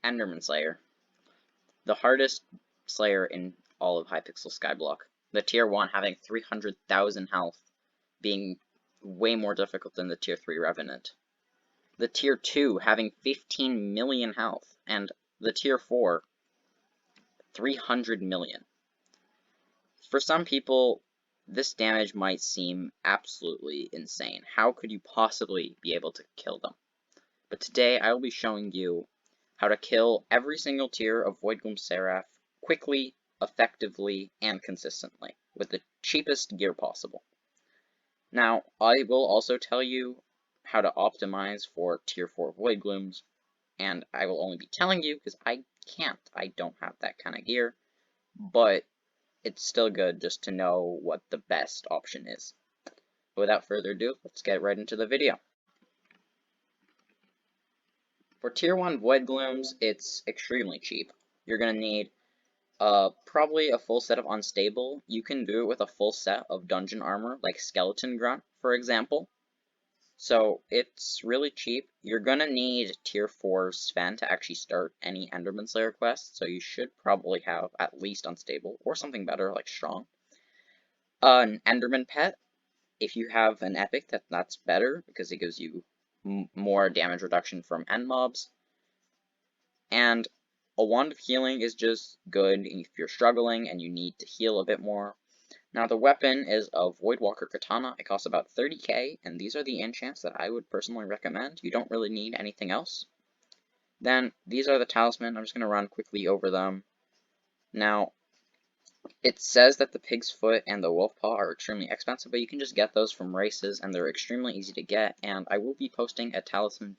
Enderman Slayer, the hardest Slayer in all of Hypixel Skyblock. The tier 1 having 300,000 health, being way more difficult than the tier 3 Revenant. The tier 2 having 15 million health, and the tier 4 300 million. For some people, this damage might seem absolutely insane. How could you possibly be able to kill them? But today I will be showing you how to kill every single tier of Voidgloom Seraph quickly, effectively, and consistently, with the cheapest gear possible. Now, I will also tell you how to optimize for tier 4 Voidglooms, and I will only be telling you because I can't. I don't have that kind of gear, but it's still good just to know what the best option is. Without further ado, let's get right into the video. For tier 1 Voidglooms, it's extremely cheap. You're going to need probably a full set of Unstable. You can do it with a full set of dungeon armor, like Skeleton Grunt, for example. So it's really cheap. You're going to need tier 4 Sven to actually start any Enderman Slayer quest, so you should probably have at least Unstable, or something better, like Strong. An Enderman Pet, if you have an Epic, that's better, because it gives you more damage reduction from end mobs. And a Wand of Healing is just good if you're struggling and you need to heal a bit more. Now the weapon is a Voidwalker Katana. It costs about 30k, and these are the enchants that I would personally recommend. You don't really need anything else. Then these are the talisman. I'm just going to run quickly over them. Now, it says that the Pig's Foot and the Wolf Paw are extremely expensive, but you can just get those from races, and they're extremely easy to get, and I will be posting a talisman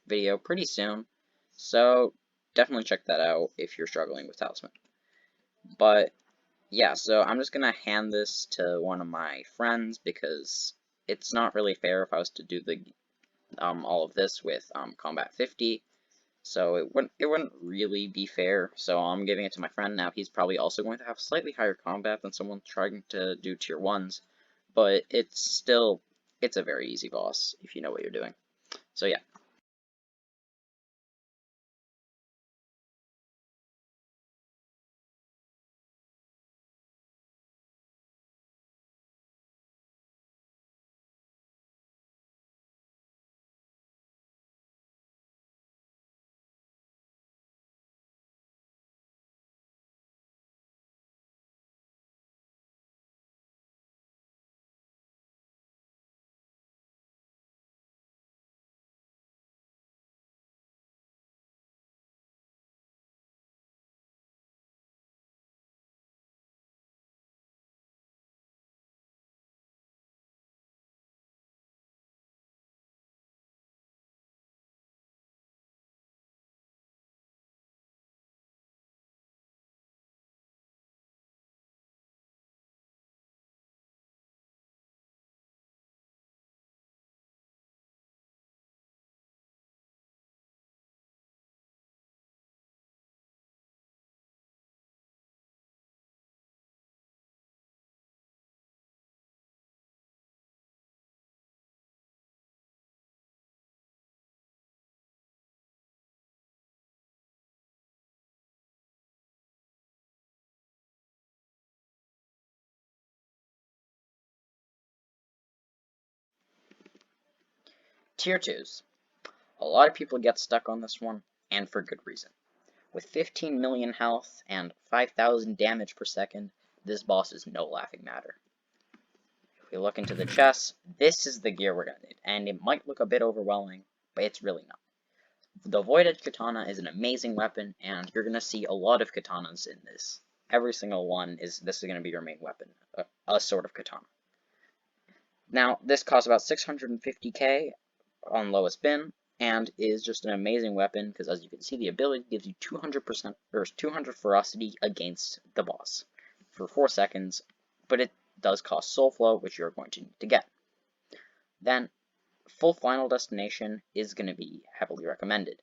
video pretty soon, so definitely check that out if you're struggling with talisman. But yeah, so I'm just gonna hand this to one of my friends because it's not really fair if I was to do the all of this with combat 50. So it wouldn't really be fair. So I'm giving it to my friend now. He's probably also going to have slightly higher combat than someone trying to do tier 1s, but it's a very easy boss if you know what you're doing. So yeah. Tier 2s. A lot of people get stuck on this one, and for good reason. With 15 million health and 5,000 damage per second, this boss is no laughing matter. If we look into the chest, this is the gear we're going to need, and it might look a bit overwhelming, but it's really not. The Void Edge Katana is an amazing weapon, and you're going to see a lot of katanas in this. Every single one this is going to be your main weapon, a sort of katana. Now, this costs about 650k on lowest bin, and is just an amazing weapon, because as you can see, the ability gives you 200% or 200 ferocity against the boss for 4 seconds, but it does cost soul flow, which you're going to need to get. Then, full final destination is going to be heavily recommended.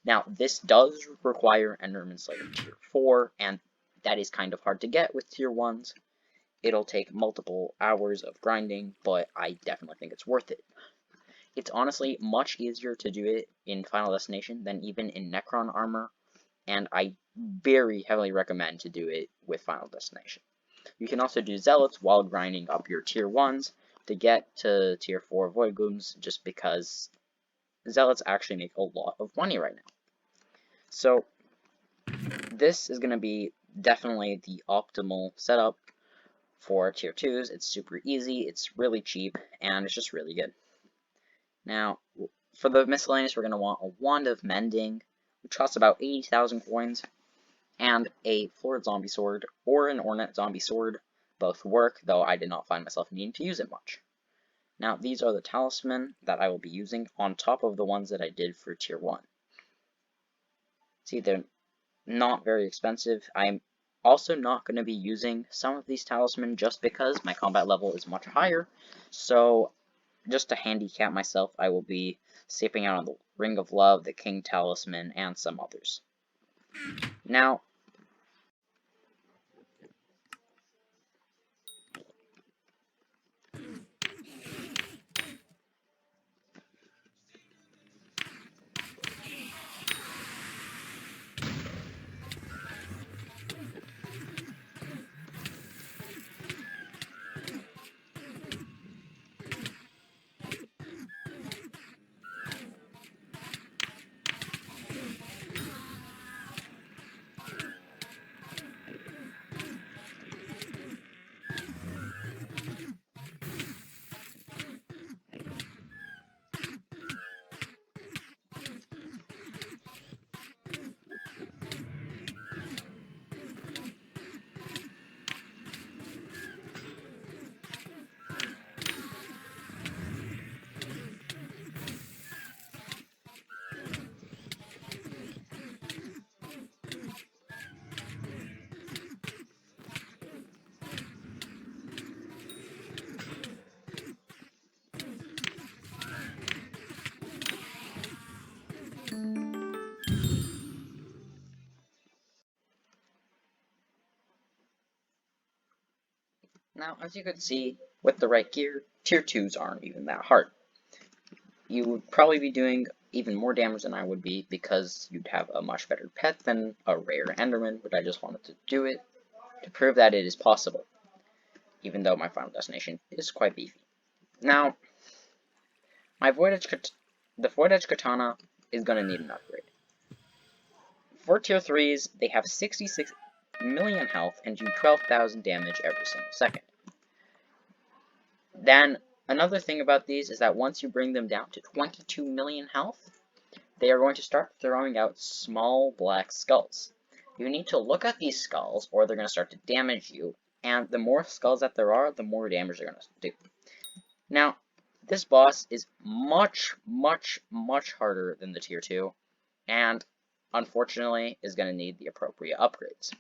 Now, this does require Enderman Slayer tier 4, and that is kind of hard to get with tier 1s. It'll take multiple hours of grinding, but I definitely think it's worth it. It's honestly much easier to do it in Final Destination than even in Necron armor, and I very heavily recommend to do it with Final Destination. You can also do Zealots while grinding up your tier 1s to get to tier 4 Voidglooms, just because Zealots actually make a lot of money right now. So this is going to be definitely the optimal setup for tier 2s. It's super easy, it's really cheap, and it's just really good. Now, for the miscellaneous, we're going to want a Wand of Mending, which costs about 80,000 coins, and a Florid Zombie Sword, or an Ornate Zombie Sword. Both work, though I did not find myself needing to use it much. Now, these are the talisman that I will be using on top of the ones that I did for tier 1. See, they're not very expensive. I'm also not going to be using some of these talisman just because my combat level is much higher, so just to handicap myself, I will be skipping out on the Ring of Love, the King Talisman, and some others. Now, as you can see, with the right gear, tier 2s aren't even that hard. You would probably be doing even more damage than I would be because you'd have a much better pet than a rare Enderman, but I just wanted to do it to prove that it is possible, even though my Final Destination is quite beefy. Now, the Void Edge Katana is going to need an upgrade. For tier 3s, they have 66 million health and do 12,000 damage every single second. Then, another thing about these is that once you bring them down to 22 million health, they are going to start throwing out small black skulls. You need to look at these skulls, or they're going to start to damage you, and the more skulls that there are, the more damage they're going to do. Now, this boss is much, much, much harder than the tier 2, and unfortunately is going to need the appropriate upgrades.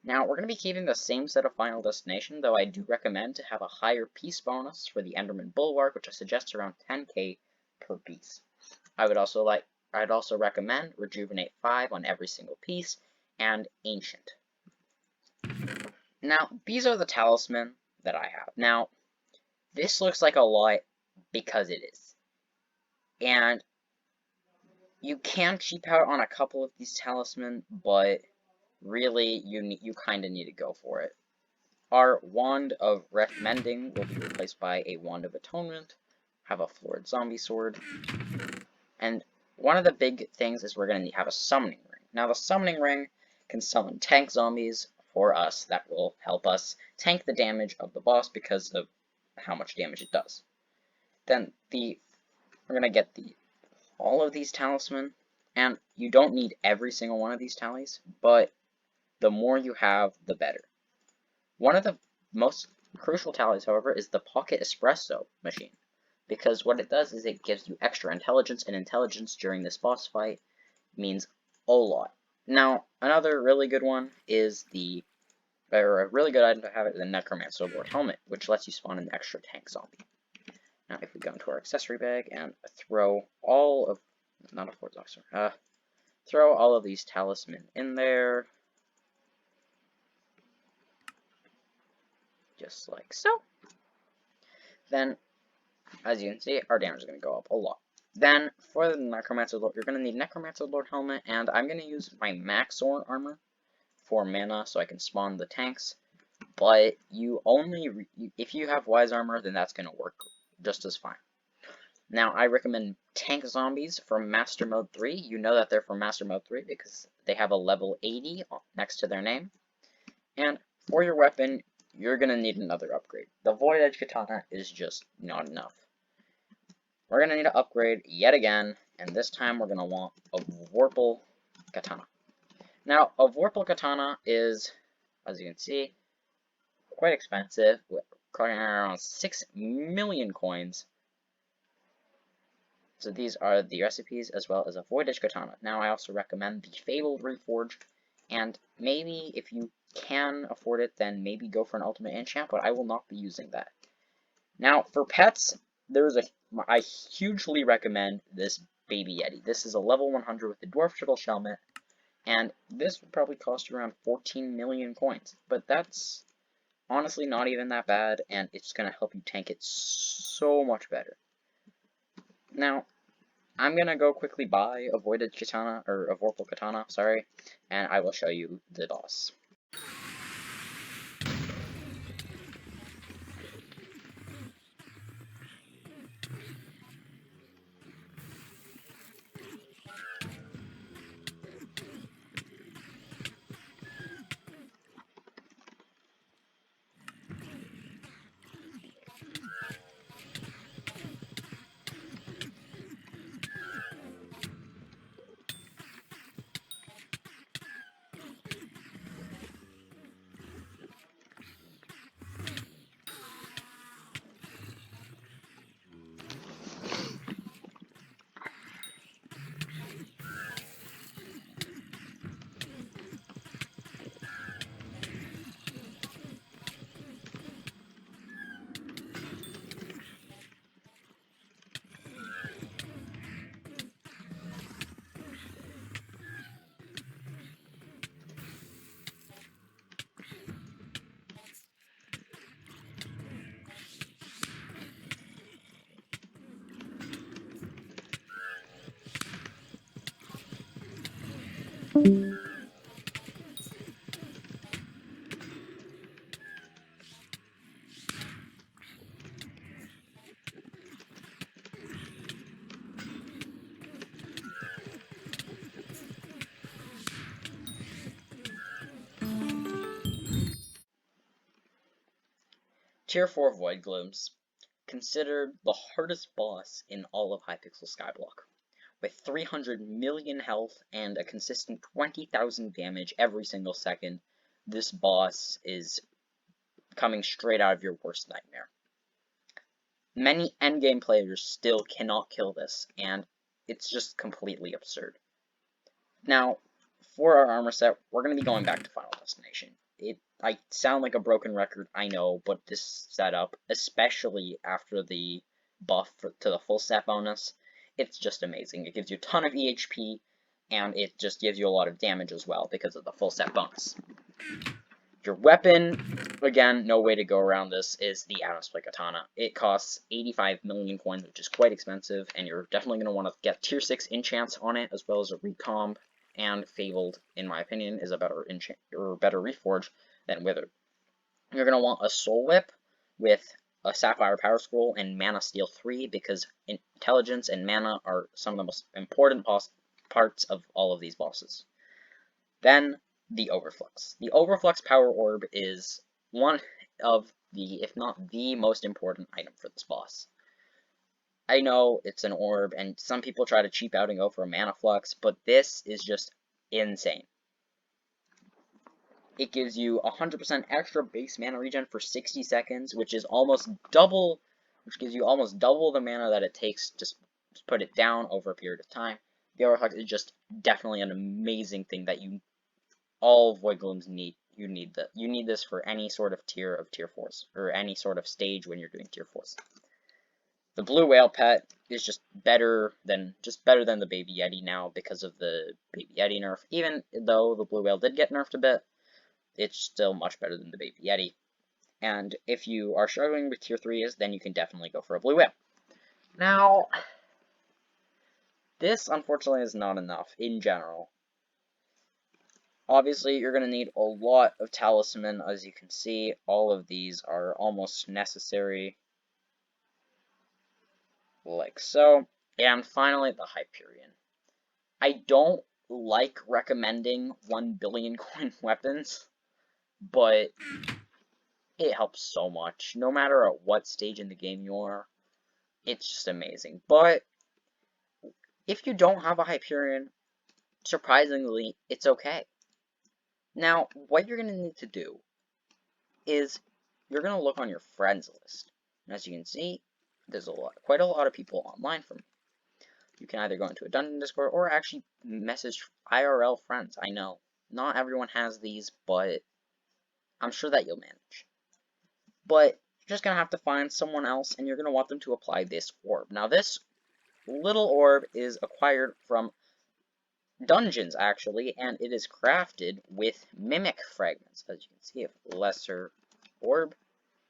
Now, we're going to be keeping the same set of Final Destination, though I do recommend to have a higher piece bonus for the Enderman Bulwark, which I suggest around 10k per piece. I'd also recommend Rejuvenate 5 on every single piece, and Ancient. Now, these are the talisman that I have. Now, this looks like a lot because it is. And you can cheap out on a couple of these talisman, but really, you kind of need to go for it. Our Wand of Mending will be replaced by a Wand of Atonement, have a Florid Zombie Sword, and one of the big things is we're going to have a Summoning Ring. Now, the Summoning Ring can summon tank zombies for us that will help us tank the damage of the boss because of how much damage it does. Then we're going to get all of these talisman, and you don't need every single one of these tallies, but the more you have, the better. One of the most crucial tallies, however, is the Pocket Espresso machine, because what it does is it gives you extra intelligence, and intelligence during this boss fight means a lot. Now, another really good one is a really good item to have is the Necromancer Lord Helmet, which lets you spawn an extra tank zombie. Now, if we go into our accessory bag and throw all of, not a Fort Zoxer, throw all of these talisman in there, just like so, then, as you can see, our damage is going to go up a lot. Then, for the Necromancer Lord, you're going to need Necromancer Lord Helmet, and I'm going to use my Max Sword Armor for mana so I can spawn the tanks. But you only, if you have Wise Armor, then that's going to work just as fine. Now, I recommend Tank Zombies from Master Mode 3. You know that they're from Master Mode 3 because they have a level 80 next to their name. And for your weapon, you're going to need another upgrade. The Void Edge Katana is just not enough. We're going to need to upgrade yet again, and this time we're going to want a Vorpal Katana. Now, a Vorpal Katana is, as you can see, quite expensive, requiring around 6 million coins. So these are the recipes, as well as a Void Edge Katana. Now, I also recommend the Fabled Reforge, and maybe if you can afford it, then maybe go for an Ultimate Enchant, but I will not be using that. Now, for pets, I hugely recommend this Baby Yeti. This is a level 100 with the Dwarf Turtle Helmet, and this would probably cost you around 14 million coins. But that's honestly not even that bad, and it's going to help you tank it so much better. Now, I'm going to go quickly buy a Voided Katana, or a Vorpal Katana, sorry, and I will show you the boss. Tier 4 Voidglooms, considered the hardest boss in all of Hypixel Skyblock. With 300 million health and a consistent 20,000 damage every single second, this boss is coming straight out of your worst nightmare. Many endgame players still cannot kill this, and it's just completely absurd. Now, for our armor set, we're going to be going back to Final Destination. I sound like a broken record, I know, but this setup, especially after the buff to the full set bonus, it's just amazing. It gives you a ton of EHP, and it just gives you a lot of damage as well because of the full set bonus. Your weapon, again, no way to go around this, is the Atom Split Katana. It costs 85 million coins, which is quite expensive, and you're definitely going to want to get tier 6 enchants on it, as well as a recomb, and Fabled, in my opinion, is a better enchant or better reforge than Withered. You're going to want a Soul Whip with a Sapphire Power Scroll and Mana Steal 3, because intelligence and mana are some of the most important parts of all of these bosses. Then, the Overflux. The Overflux Power Orb is one of the, if not the most important item for this boss. I know it's an orb, and some people try to cheap out and go for a Mana Flux, but this is just insane. It gives you 100% extra base mana regen for 60 seconds, which is almost double, which gives you almost double the mana that it takes to put it down over a period of time. The Overclock is just definitely an amazing thing that all Voidglooms need. You need this for any sort of tier 4s, or any sort of stage when you're doing tier 4s. The Blue Whale pet is just better than the Baby Yeti now because of the Baby Yeti nerf. Even though the Blue Whale did get nerfed a bit, it's still much better than the Baby Yeti. And if you are struggling with tier 3s, then you can definitely go for a Blue Whale. Now, This, unfortunately, is not enough in general. Obviously, you're going to need a lot of talisman, as you can see. All of these are almost necessary. Like so. And finally, the Hyperion. I don't like recommending 1 billion coin weapons, but it helps so much. No matter at what stage in the game you are, it's just amazing. But if you don't have a Hyperion, surprisingly, it's okay. Now, what you're going to need to do is you're going to look on your friends list. And as you can see, there's quite a lot of people online from me. You can either go into a dungeon Discord or actually message IRL friends. I know, not everyone has these, but I'm sure that you'll manage. But you're just going to have to find someone else, and you're going to want them to apply this orb. Now, this little orb is acquired from dungeons, actually, and it is crafted with mimic fragments. As you can see, a lesser orb.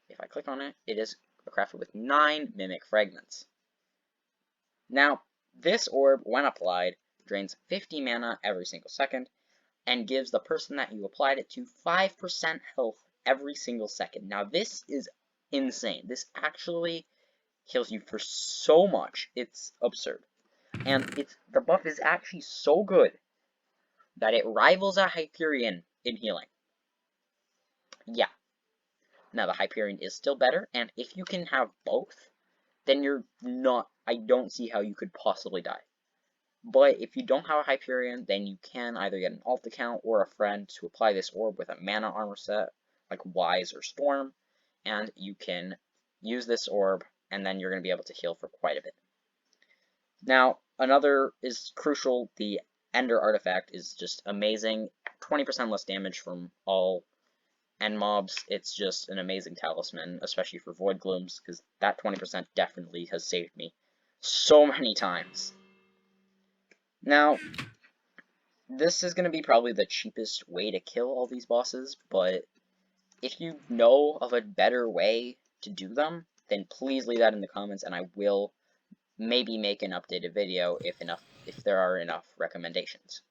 If I click on it, it is crafted with 9 mimic fragments. Now, this orb, when applied, drains 50 mana every single second, and gives the person that you applied it to 5% health every single second. Now, this is insane. This actually heals you for so much. It's absurd. And the buff is actually so good that it rivals a Hyperion in healing. Yeah. Now, the Hyperion is still better, and if you can have both, then you're not, I don't see how you could possibly die. But if you don't have a Hyperion, then you can either get an alt account or a friend to apply this orb with a mana armor set, like Wise or Storm, and you can use this orb, and then you're going to be able to heal for quite a bit. Now, another is crucial, the Ender artifact is just amazing, 20% less damage from all end mobs. It's just an amazing talisman, especially for Voidglooms, because that 20% definitely has saved me so many times. Now, this is going to be probably the cheapest way to kill all these bosses, but if you know of a better way to do them, then please leave that in the comments, and I will maybe make an updated video if there are enough recommendations.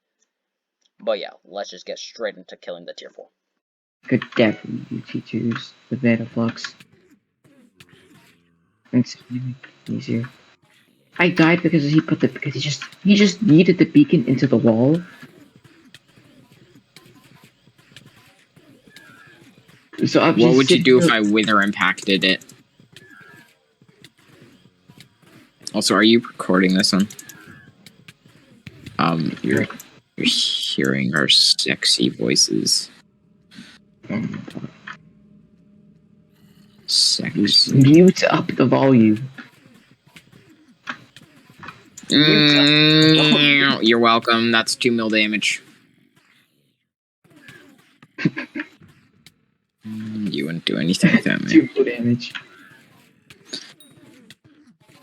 But yeah, let's just get straight into killing the tier 4. Could definitely do T2s with Mana Flux. It's easier. I died because he just needed the beacon into the wall. So I'm what would you do if I wither impacted it? Also, are you recording this one? You're hearing our sexy voices. Sexy. Mute up the volume. You're welcome. That's 2 mil damage. You wouldn't do anything with that, man. 2 mil damage.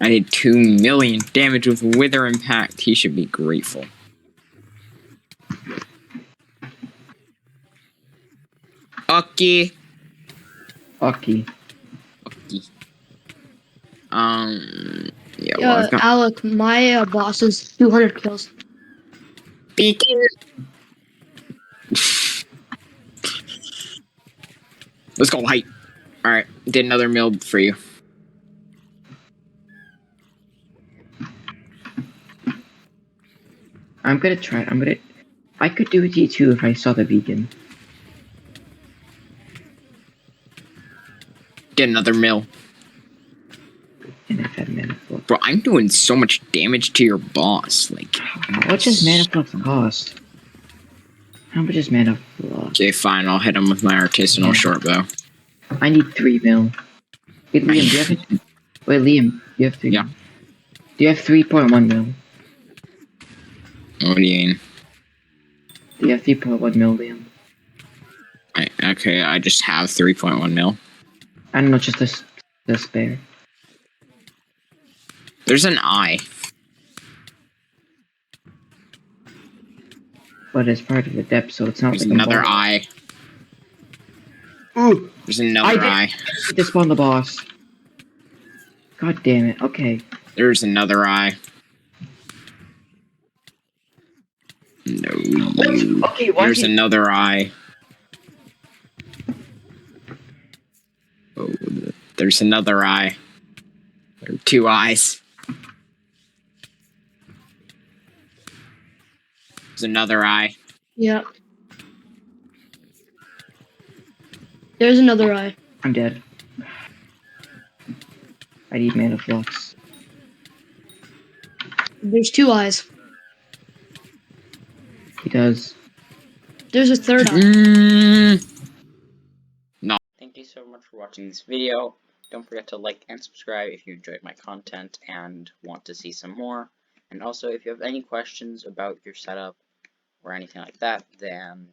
I did 2 million damage with Wither Impact. He should be grateful. Okay. Okay. Okay. Yeah, well, Alec, my boss is 200 kills. Beacon. Let's go, height. Alright, did another mill for you. I'm gonna try. I could do a T2 if I saw the beacon. Did another mill. And I've had Mana Flux. Bro, I'm doing so much damage to your boss. Like, how much does Mana Flux cost? How much is Mana Flux? Okay, fine. I'll hit him with my artisanal short bow. I need 3 mil. Wait, Liam, do you have it? Wait, Liam, you have 3 Yeah. Do you have 3.1 mil? What do you mean? Do you have 3.1 mil, Liam? Okay, I just have 3.1 mil. I don't know, just the spare. There's an eye. But it's part of the depth, so it's not There's like another eye. Ooh! There's another eye. I just spawned the boss. God damn it, okay. There's another eye. No, What? you. Okay, why is There's he... another eye. Oh, there's another eye. There are 2 eyes. There's another eye. Yeah. There's another eye. I'm dead. I need mana flux. There's 2 eyes. He does. There's a 3rd eye. Thank you so much for watching this video. Don't forget to like and subscribe if you enjoyed my content and want to see some more. And also, if you have any questions about your setup or anything like that, then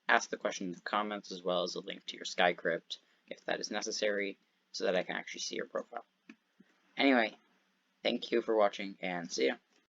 ask the question in the comments, as well as a link to your Skycrypt if that is necessary, so that I can actually see your profile. Anyway, thank you for watching, and see ya.